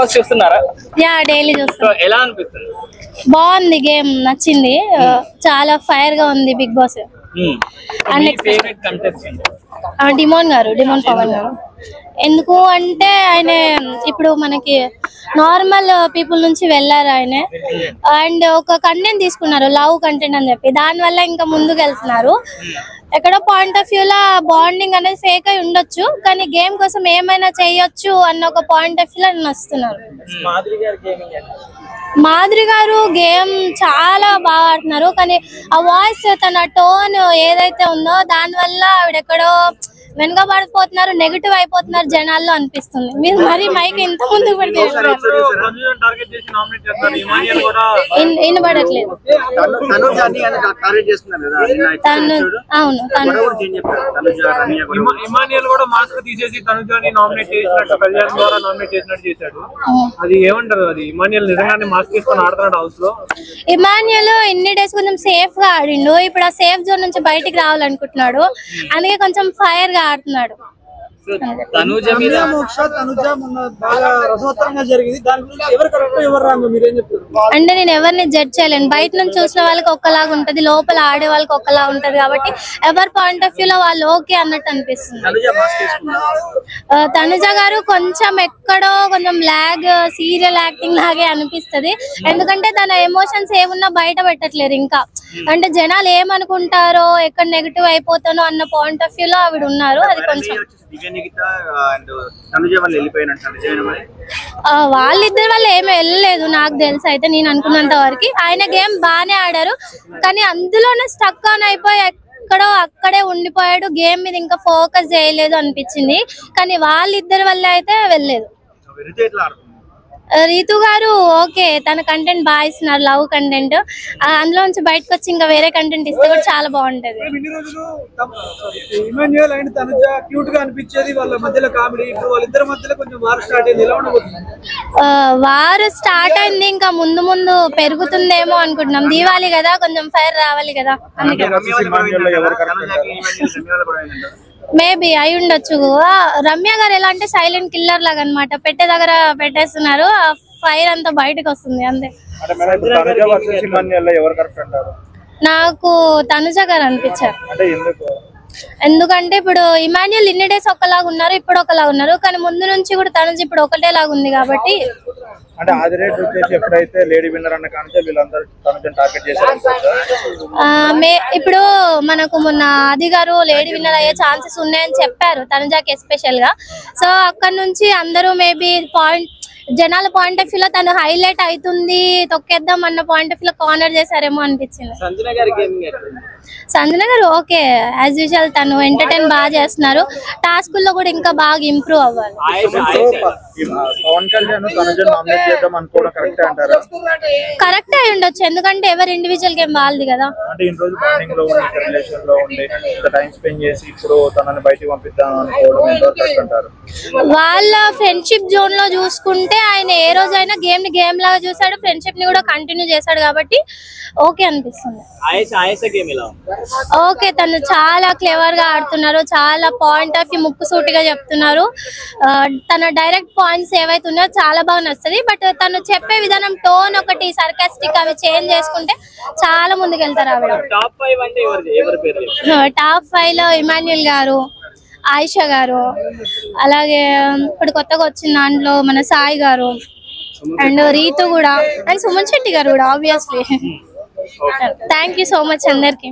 చూస్తున్నారా? Yeah daily చూస్తా. ఎలా అనిపిస్తుంది? బాగుంది, గేమ్ నచ్చింది. చాలా ఫైర్ గా ఉంది బిగ్ బాస్. డిమోన్ పవన్ గారు. ఎందుకు అంటే ఆయన ఇప్పుడు మనకి నార్మల్ పీపుల్ నుంచి వెళ్ళారు ఆయన, అండ్ ఒక కంటెంట్ తీసుకున్నారు, లవ్ కంటెంట్ అని చెప్పి. దాని వల్ల ఇంకా ముందుకు వెళ్తున్నారు. ఎక్కడో point of view law bonding అనేది ఫేక్ అయి ఉండొచ్చు, కానీ గేమ్ కోసం ఏమైనా చేయొచ్చు అన్న ఒక పాయింట్ ఆఫ్ వ్యూ లో నచ్చుతున్నారు. మాధురి గారు గేమ్ చాలా బాగా ఆడుతున్నారు, కానీ ఆ వాయిస్, తన టోన్ ఏదైతే ఉందో దాని వల్ల ఆవిడెక్కడో వెనుకబడిపోతున్నారు, నెగిటివ్ అయిపోతున్నారు జనాల్లో అనిపిస్తుంది. మీరు మరి మైక్ ఇంత ముందుకు పెడితే వినబడట్లేదు. అవును, ఇమాన్యుల్ ఇన్ని డేస్ కొంచెం సేఫ్ గా ఆడిండు. ఇప్పుడు ఆ సేఫ్ జోన్ నుంచి బయటికి రావాలనుకుంటున్నాడు, అందుకే కొంచెం ఫైర్ గా ఆడుతున్నాడు. అంటే నేను ఎవరిని జడ్జ్ చేయలేను. బయట నుంచి చూసిన వాళ్ళకి ఒక్కలాగా ఉంటది, లోపల ఆడే వాళ్ళకి ఒక్కలా ఉంటది, కాబట్టి ఎవరి పాయింట్ ఆఫ్ వ్యూ లో వాళ్ళు ఓకే అన్నట్టు అనిపిస్తుంది. తనుజ గారు కొంచెం ఎక్కడో కొంచెం లాగ్, సీరియల్ యాక్టింగ్ లాగే అనిపిస్తది. ఎందుకంటే తన ఎమోషన్స్ ఏమున్నా బయట పెట్టట్లేదు ఇంకా. అంటే జనాలు ఏమనుకుంటారో, ఎక్కడ నెగిటివ్ అయిపోతానో అన్న పాయింట్ ఆఫ్ వ్యూ లో ఆవిడ ఉన్నారు. అది కొంచెం వాళ్ళిద్దరి వల్ల ఏమి వెళ్ళలేదు నాకు తెలుసు. అయితే నేను అనుకున్నంత వరకు ఆయన గేమ్ బాగానే ఆడారు, కానీ అందులోనే స్టక్ ఆన్ అయిపోయి ఎక్కడో అక్కడే ఉండిపోయాడు. గేమ్ మీద ఇంకా ఫోకస్ చేయలేదు అనిపించింది, కానీ వాళ్ళిద్దరి వల్ల అయితే వెళ్ళలేదు. రీతు గారు ఓకే, తన కంటెంట్ బాగా ఇస్తున్నారు, లవ్ కంటెంట్. అందులో నుంచి బయటకు వచ్చి ఇంకా వేరే కంటెంట్ ఇస్తే కూడా చాలా బాగుంటది. వారు స్టార్ట్ అయింది, ఇంకా ముందు ముందు పెరుగుతుందేమో అనుకుంటున్నాం. దీవాలి కదా, కొంచెం ఫైర్ రావాలి కదా, అందుకే మేబీ అయి ఉండొచ్చు. రమ్య గారు ఎలా అంటే సైలెంట్ కిల్లర్ లాగా అనమాట, పెట్టే దగ్గర పెట్టేస్తున్నారు, ఆ ఫైర్ అంతా బయటకు వస్తుంది అంతే. నాకు తనుజ గారు అనిపించారు. ఎందుకంటే ఇప్పుడు ఇమాన్యుల్ ఇన్ని డేస్ ఒకలాగా ఉన్నారు, ఇప్పుడు ఒకలాగా ఉన్నారు, కానీ ముందు నుంచి కూడా తనుజ ఇప్పుడు ఒకటేలాగా ఉంది కాబట్టి. ఇప్పుడు మనకు మొన్న ఆది గారు లేడీ విన్నర్ అయ్యే ఛాన్సెస్ ఉన్నాయని చెప్పారు తనుజాకి ఎస్పెషల్ గా. సో అక్కడ నుంచి అందరూ మేబీ జనాల పాయింట్ ఆఫ్ వ్యూ లో తను హైలైట్ అవుతుంది, తొక్కేద్దాం అన్న పాయింట్ ఆఫ్ వ్యూ లో కార్నర్ చేశారేమో అనిపించింది. సంజన గారు ఓకే, యాజ్ యూజువల్ తను ఎంటర్టైన్ బాగా చేస్తున్నారు. టాస్క్ లో కూడా ఇంకా బాగా ఇంప్రూవ్ అవ్వాలి. కరెక్ట్ అయి ఉండొచ్చు, ఎందుకంటే ఎవరి ఇండివిజువల్ గేమ్ వాళ్ళది కదా. వాళ్ళ ఫ్రెండ్షిప్ జోన్ లో చూసుకుంటే ఆయన ఏ రోజైనా గేమ్ ని గేమ్ లాగా చూసాడు, ఫ్రెండ్షిప్ ని కూడా కంటిన్యూ చేశాడు, కాబట్టి ఓకే అనిపిస్తుంది. ఓకే, తను చాలా క్లెవర్ గా ఆడుతున్నారు, చాలా పాయింట్ ఆఫ్ వ్యూ ముక్కుసూటిగా చెప్తున్నారు. తన డైరెక్ట్ పాయింట్స్ ఏవైతే ఉన్నాయో చాలా బాగా నచ్చుతుంది. బట్ తను చెప్పే విధానం, టోన్ ఒకటి సర్కాస్టిక్ అవి చేంజ్ చేసుకుంటే చాలా ముందుకు వెళ్తారు ఆవిడ. టాప్ 5 లో ఇమాన్యుల్ గారు, ఆయిషా గారు, అలాగే ఇప్పుడు కొత్తగా వచ్చిన దాంట్లో మన సాయి గారు, అండ్ రీతు కూడా, అండ్ సుమన్ శెట్టి గారు కూడా obviously. Thank you so much అందరికి.